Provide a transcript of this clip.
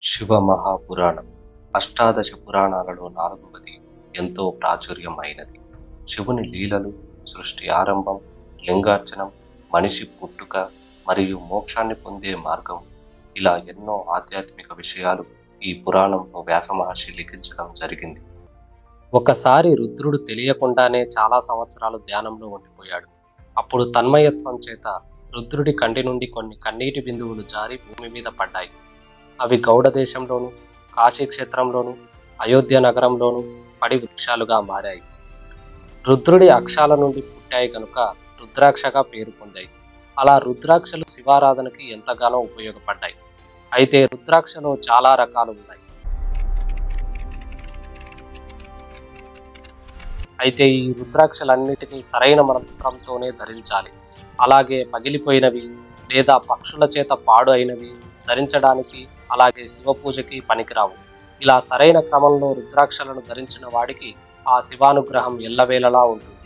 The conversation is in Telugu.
శివ మహాపురాణం అష్టాదశ పురాణాలలో నాలుగవది, ఎంతో ప్రాచుర్యం అయినది. శివుని లీలలు, సృష్టి ఆరంభం, లింగార్చనం, మనిషి పుట్టుక మరియు మోక్షాన్ని పొందే మార్గం, ఇలా ఎన్నో ఆధ్యాత్మిక విషయాలు ఈ పురాణంలో వ్యాస మహర్షి లిఖించడం జరిగింది. ఒకసారి రుద్రుడు తెలియకుండానే చాలా సంవత్సరాలు ధ్యానంలో ఉండిపోయాడు. అప్పుడు తన్మయత్వం చేత రుద్రుడి కంటి నుండి కొన్ని కన్నీటి బిందువులు జారి భూమి మీద పడ్డాయి. అవి గౌడ దేశంలోను, కాశీ క్షేత్రంలోను, అయోధ్య నగరంలోను పడి వృక్షాలుగా మారాయి. రుద్రుడి అక్షాల నుండి పుట్టాయి కనుక రుద్రాక్షగా పేరు పొందాయి. అలా రుద్రాక్షలు శివారాధనకి ఎంతగానో ఉపయోగపడ్డాయి. అయితే రుద్రాక్షలో చాలా రకాలు ఉన్నాయి. అయితే ఈ రుద్రాక్షలన్నిటినీ సరైన మంత్రంతోనే ధరించాలి. అలాగే పగిలిపోయినవి లేదా పక్షుల చేత పాడు అయినవి ధరించడానికి, అలాగే శివ పూజకి పనికిరావు. ఇలా సరైన క్రమంలో రుద్రాక్షలను ధరించిన వాడికి ఆ శివానుగ్రహం ఎల్లవేళలా ఉంటుంది.